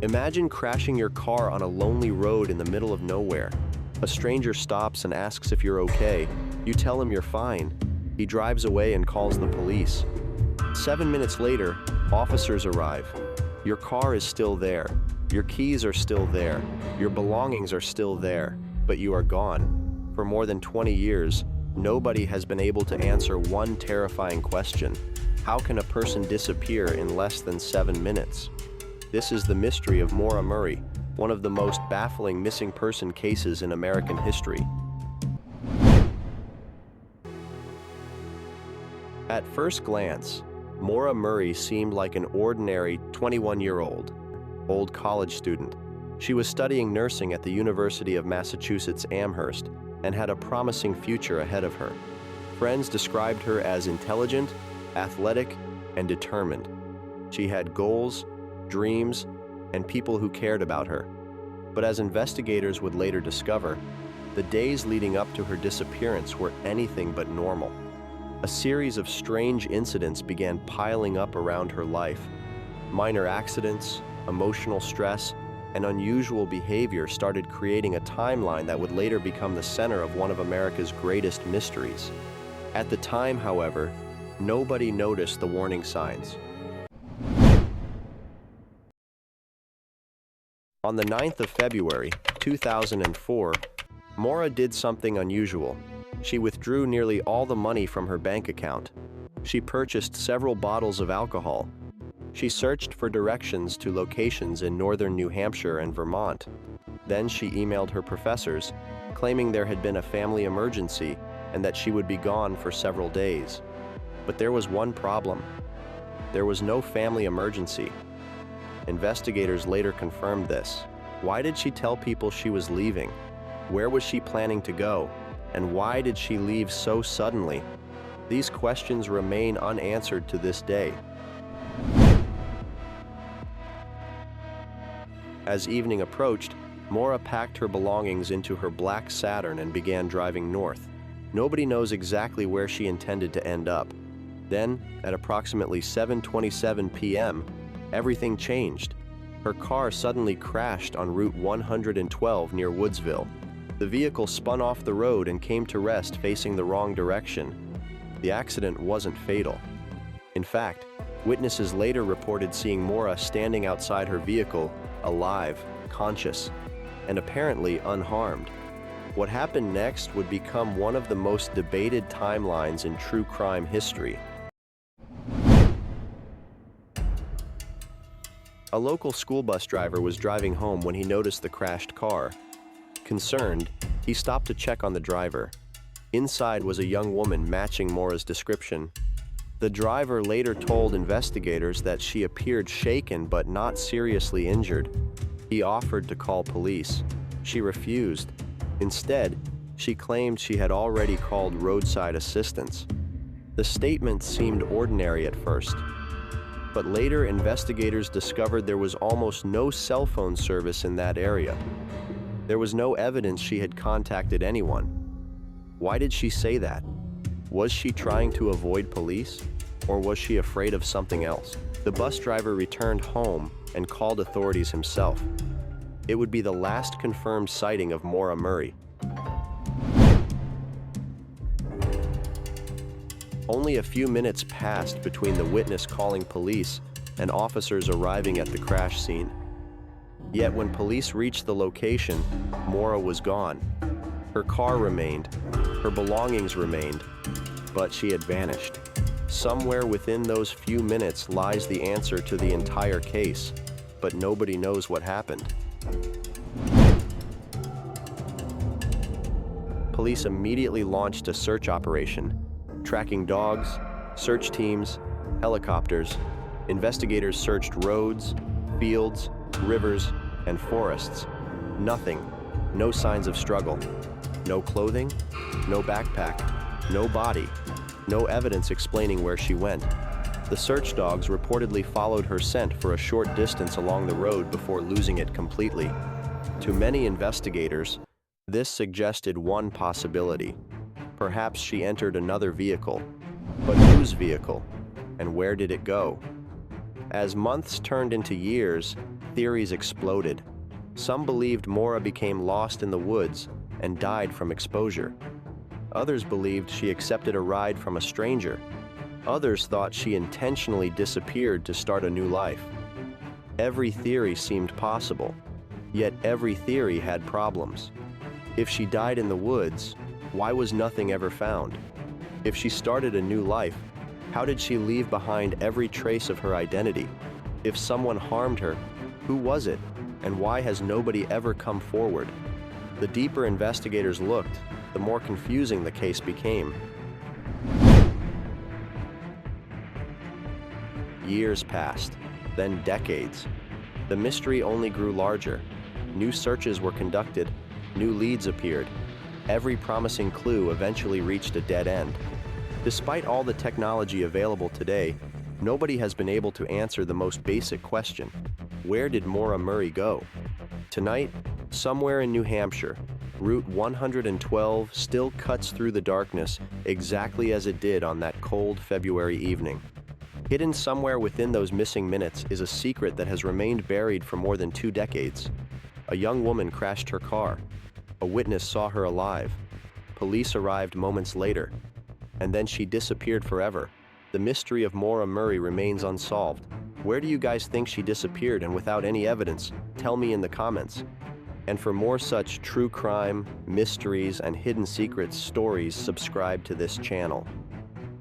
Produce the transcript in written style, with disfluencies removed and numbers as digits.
Imagine crashing your car on a lonely road in the middle of nowhere. A stranger stops and asks if you're okay. You tell him you're fine. He drives away and calls the police. 7 minutes later, officers arrive. Your car is still there. Your keys are still there. Your belongings are still there, but you are gone. For more than 20 years, nobody has been able to answer one terrifying question. How can a person disappear in less than 7 minutes? This is the mystery of Maura Murray, one of the most baffling missing person cases in American history. At first glance, Maura Murray seemed like an ordinary 21-year-old college student. She was studying nursing at the University of Massachusetts Amherst and had a promising future ahead of her. Friends described her as intelligent, athletic, and determined. She had goals, dreams, and people who cared about her. But as investigators would later discover, the days leading up to her disappearance were anything but normal. A series of strange incidents began piling up around her life. Minor accidents, emotional stress, and unusual behavior started creating a timeline that would later become the center of one of America's greatest mysteries. At the time, however, nobody noticed the warning signs. On the 9th of February, 2004, Maura did something unusual. She withdrew nearly all the money from her bank account. She purchased several bottles of alcohol. She searched for directions to locations in northern New Hampshire and Vermont. Then she emailed her professors, claiming there had been a family emergency and that she would be gone for several days. But there was one problem. There was no family emergency. Investigators later confirmed this. Why did she tell people she was leaving? Where was she planning to go? And why did she leave so suddenly? These questions remain unanswered to this day. As evening approached, Maura packed her belongings into her black Saturn and began driving north. Nobody knows exactly where she intended to end up. Then, at approximately 7:27 p.m., everything changed. Her car suddenly crashed on Route 112 near Woodsville. The vehicle spun off the road and came to rest facing the wrong direction. The accident wasn't fatal. In fact, witnesses later reported seeing Maura standing outside her vehicle, alive, conscious, and apparently unharmed. What happened next would become one of the most debated timelines in true crime history. A local school bus driver was driving home when he noticed the crashed car. Concerned, he stopped to check on the driver. Inside was a young woman matching Maura's description. The driver later told investigators that she appeared shaken but not seriously injured. He offered to call police. She refused. Instead, she claimed she had already called roadside assistance. The statement seemed ordinary at first, but later investigators discovered there was almost no cell phone service in that area. There was no evidence she had contacted anyone. Why did she say that? Was she trying to avoid police, or was she afraid of something else? The bus driver returned home and called authorities himself. It would be the last confirmed sighting of Maura Murray. Only a few minutes passed between the witness calling police and officers arriving at the crash scene. Yet when police reached the location, Maura was gone. Her car remained, her belongings remained, but she had vanished. Somewhere within those few minutes lies the answer to the entire case, but nobody knows what happened. Police immediately launched a search operation, tracking dogs, search teams, helicopters. Investigators searched roads, fields, rivers, and forests. Nothing. No signs of struggle. No clothing, no backpack, no body, no evidence explaining where she went. The search dogs reportedly followed her scent for a short distance along the road before losing it completely. To many investigators, this suggested one possibility. Perhaps she entered another vehicle. But whose vehicle? And where did it go? As months turned into years, theories exploded. Some believed Maura became lost in the woods and died from exposure. Others believed she accepted a ride from a stranger. Others thought she intentionally disappeared to start a new life. Every theory seemed possible, yet every theory had problems. If she died in the woods, why was nothing ever found? If she started a new life, how did she leave behind every trace of her identity? If someone harmed her, who was it, and why has nobody ever come forward? The deeper investigators looked, the more confusing the case became. Years passed, then decades. The mystery only grew larger. New searches were conducted, new leads appeared. Every promising clue eventually reached a dead end. Despite all the technology available today, nobody has been able to answer the most basic question: where did Maura Murray go? Tonight, somewhere in New Hampshire, Route 112 still cuts through the darkness exactly as it did on that cold February evening. Hidden somewhere within those missing minutes is a secret that has remained buried for more than 2 decades. A young woman crashed her car. A witness saw her alive. Police arrived moments later, and then she disappeared forever. The mystery of Maura Murray remains unsolved. Where do you guys think she disappeared, and without any evidence? Tell me in the comments. And for more such true crime, mysteries, and hidden secrets stories, subscribe to this channel.